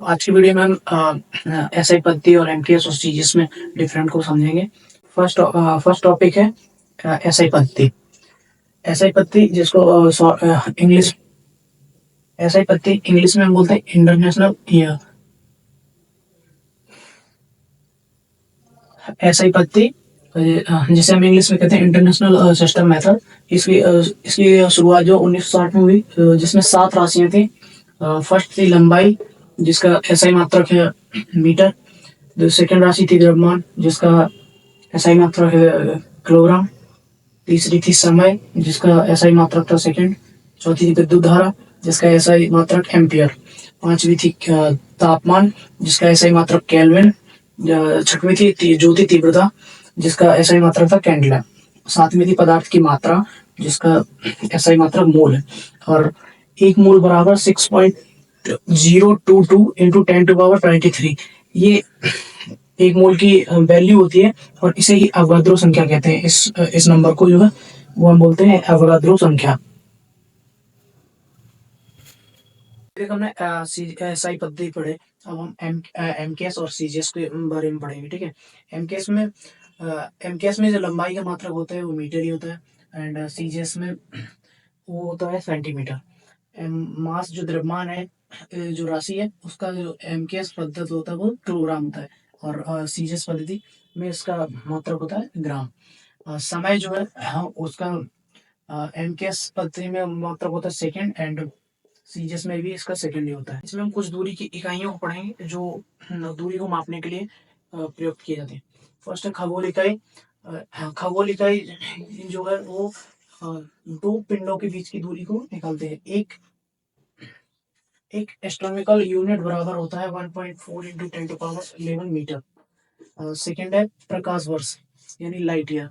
आज की वीडियो में हम एसआई पद्धति और एमटीएस और सीजीएस में डिफरेंट को समझेंगे। फर्स्ट टॉपिक है एसआई पद्धति। एसआई पद्धति जिसको इंग्लिश एसआई पद्धति इंग्लिश में हम बोलते हैं इंटरनेशनल ईयर। एसआई पद्धति जिसे हम इंग्लिश में कहते हैं इंटरनेशनल सिस्टम मेथड। इसकी शुरुआत जो 1960 में हुई, जिसमें 7 राशियां थी। फर्स्ट थी लंबाई, जिसका एसआई मात्रक है मीटर। जो सेकेंड राशि थी द्रव्यमान, जिसका एसआई मात्रक है किलोग्राम। तीसरी थी समय, जिसका एसआई मात्रक था सेकेंड। चौथी थी विद्युत धारा, जिसका एसआई मात्रक एम्पियर। पांचवी थी तापमान, जिसका एसआई मात्रक केल्विन। छठवीं थी ज्योति तीव्रता, जिसका एसआई मात्रक था कैंडला। सातवीं थी पदार्थ की मात्रा, जिसका एसआई मात्रक मोल है। और एक मोल बराबर 6.022 इंटू 10⁻23। ये एक मोल की वैल्यू होती है, और इसे ही अवगाद्रो संख्या कहते हैं। इस नंबर को जो है वो हम बोलते हैं अवगाद्रो संख्या। हमने एसआई पद्धति पढ़े। अब हम एमकेएस और सीजीएस के बारे में पढ़ेंगे। ठीक है। एमकेएस में जो लंबाई का मात्रक होता है वो मीटर ही होता है, एंड सीजीएस में वो होता है सेंटीमीटर। मास जो द्रव्यमान है, जो राशि है, उसका जो एमकेएस पद्धति होता है वो किलोग्राम होता है, और सीजीएस पद्धति में इसका मात्रक होता है ग्राम। समय जो है, हाँ, उसका एमकेएस पद्धति में मात्रक होता है सेकेंड, एंड सीजीएस में भी इसका सेकेंड ही होता है। इसमें हम कुछ दूरी की इकाइयों को पढ़ेंगे जो दूरी को मापने के लिए प्रयुक्त किए जाते हैं। फर्स्ट है खगोल इकाई। खगोल इकाई जो है वो दो पिंडों के बीच की दूरी को निकालते हैं। एक एस्ट्रोनॉमिकल यूनिट बराबर होता है 1.4 इंटू 10⁻11 मीटर। सेकेंड है प्रकाश वर्ष, यानी लाइट ईयर।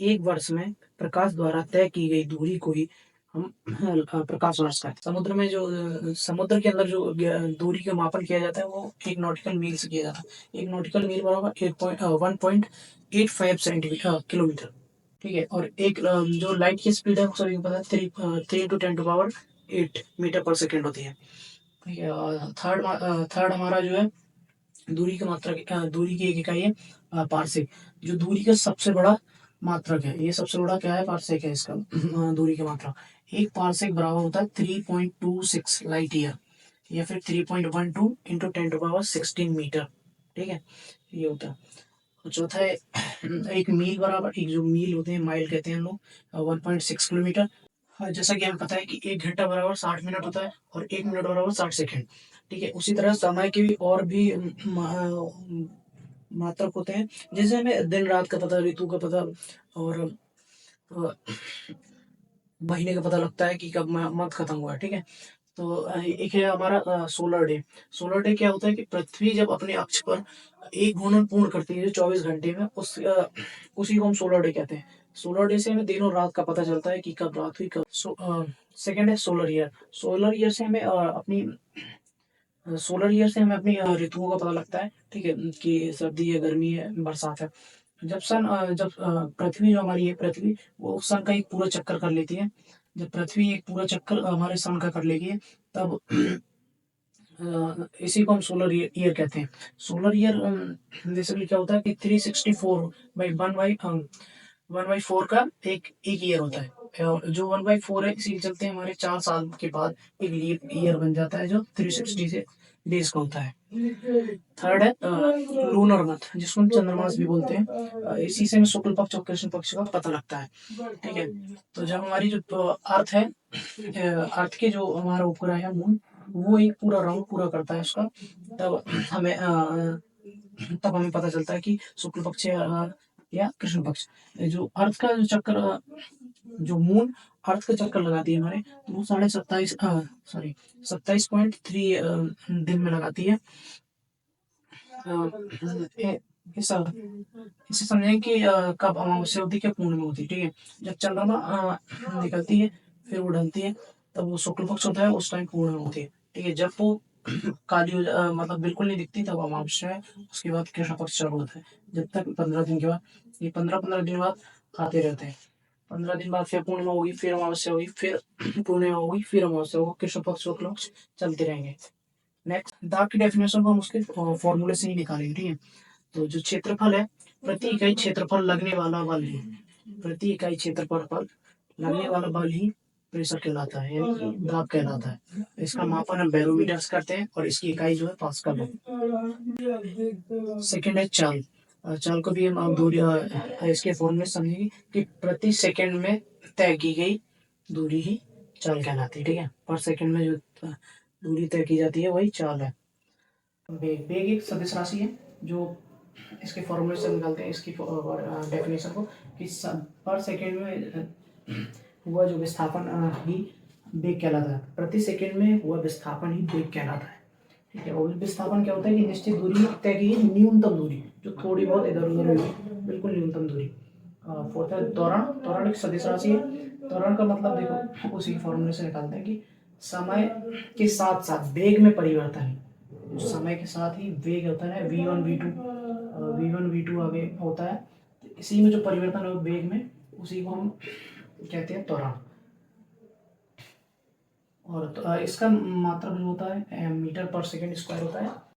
एक वर्ष में प्रकाश द्वारा तय की गई दूरी को ही हम प्रकाश वर्ष कहते हैं। समुद्र के अंदर जो दूरी का मापन किया जाता है वो एक नॉटिकल मील से किया जाता है। एक नॉटिकल मील बराबर 1.85 किलोमीटर। ठीक है। और एक जो लाइट की स्पीड है, सभी को पता है, 3 × 10⁸ मीटर पर सेकेंड होती है। ठीक है। और थर्ड हमारा जो है दूरी की एक इकाई है पारसेक, जो दूरी का सबसे बड़ा मात्रक है। ये सबसे बड़ा क्या है? पारसेक है इसका दूरी का मात्रक। एक पारसेक बराबर होता है 3.26 लाइट ईयर, या फिर 3.12 इंटू 10⁻16 मीटर। ठीक है, ये होता है। और चौथा है एक जो मील होते हैं, माइल कहते हैं हम लोग, 1.6 किलोमीटर। हाँ, जैसा कि हमें पता है कि 1 घंटा बराबर 60 मिनट होता है, और 1 मिनट बराबर 60 सेकेंड। ठीक है। उसी तरह समय के भी और भी मात्रक होते हैं, जैसे हमें दिन रात का पता, ऋतु का पता, और अ, महीने का पता लगता है कि कब मंथ खत्म हुआ है। ठीक है। तो एक है हमारा सोलर डे। सोलर डे क्या होता है कि पृथ्वी जब अपने अक्ष पर एक घूर्णन पूर्ण करती है जो 24 घंटे में, उसी को हम सोलर डे कहते हैं। सोलर डे से हमें दिनों रात का पता चलता है कि कब रात हुई कब। सेकेंड है सोलर ईयर। सोलर ईयर से हमें अपनी ऋतुओं का पता लगता है। ठीक है, कि सर्दी है, गर्मी है, बरसात है। जब पृथ्वी जो हमारी है, पृथ्वी वो सन का एक पूरा चक्कर कर लेती है। जब पृथ्वी एक पूरा चक्कर हमारे सन का कर लेगी, तब इसी को हम सोलर ईयर कहते हैं। सोलर ईयर बेसिकली क्या होता है कि 364 बाई 1/4 का एक एक ईयर होता है। और जो 1/4 है, इसी के चलते हमारे 4 साल के बाद एक लीप ईयर बन जाता है, जो 360 से डेज का होता है। थर्ड है लूनर मंथ, जिसको हम चंद्रमास भी बोलते हैं। इसी से हमें शुक्ल पक्ष और कृष्ण पक्ष का पता लगता है। ठीक है। तो जब हमारी जो अर्थ है, अर्थ के जो हमारा उपग्रह है मून, वो एक पूरा राउंड पूरा करता है उसका, तब हमें पता चलता है कि शुक्ल पक्ष या कृष्ण पक्ष। जो अर्थ का जो चक्कर, जो मून अर्थ का चक्कर लगाती है हमारे, तो वो 27.3 दिन में लगाती है। ऐसा इसे समझें कि कब अमावस्या होती है, क्या पूर्णिमा होती है। ठीक है। जब चंद्रमा निकलती है, फिर वो ढलती है, तब वो शुक्ल पक्ष होता है, उस टाइम पूर्णिमा होती है। ठीक है। जब वो मतलब बिल्कुल नहीं दिखती, तब अमावस्या है। उसके बाद कृष्ण पक्ष चालू होता है, जब तक 15 दिन के बाद, ये 15-15 दिन बाद आते रहते हैं। 15 दिन बाद फिर पूर्णिमा होगी, फिर अमावस्या होगी, फिर पूर्णिमा होगी, फिर अमावस्या होगी, कृष्ण पक्ष शुक्ल पक्ष चलते रहेंगे। नेक्स्ट, दाब की डेफिनेशन को हम उसके फॉर्मूले से ही निकालेंगे, ठीक है। तो जो क्षेत्रफल है, प्रति इकाई क्षेत्रफल लगने वाला बल ही, प्रति इकाई क्षेत्रफल पर लगने वाला बल ही प्रेशर कहलाता है, यानी कि दाब कहलाता है। इसका मापन हम बैरोमीटर से करते हैं और इसकी इकाई जो है पास्कल है। सेकेंड है चाल। चाल को भी हम अब दूरी इसके फॉर्मूले समझेंगे कि प्रति सेकंड में तय की गई दूरी ही चाल कहलाती है, ठीक है। पर सेकंड में जो दूरी तय की जाती है वही चाल है। वेग, वेग एक सदिश राशि है जो इसके फॉर्मूले से निकालते हैं इसकी डेफिनेशन को कि पर सेकेंड में हुआ जो विस्थापन ही वेग कहलाता है। प्रति सेकेंड में हुआ विस्थापन ही वेग कहलाता है, ठीक है। और विस्थापन क्या होता है कि निश्चित दूरी तय की न्यूनतम दूरी जो थोड़ी बहुत इधर उधर हुई, बिल्कुल न्यूनतम दूरी। फोर्थ है त्वरण। त्वरण एक सदिश राशि है। त्वरण का मतलब देखो उसी फॉर्मूले से निकालते हैं कि समय के साथ साथ वेग में परिवर्तन है। समय के साथ ही वेग होता है v1 v2 आगे होता है, तो इसी में जो परिवर्तन है वेग में उसी को हम कहते हैं त्वरण। और तो इसका मात्रक जो होता है मीटर पर सेकंड स्क्वायर होता है।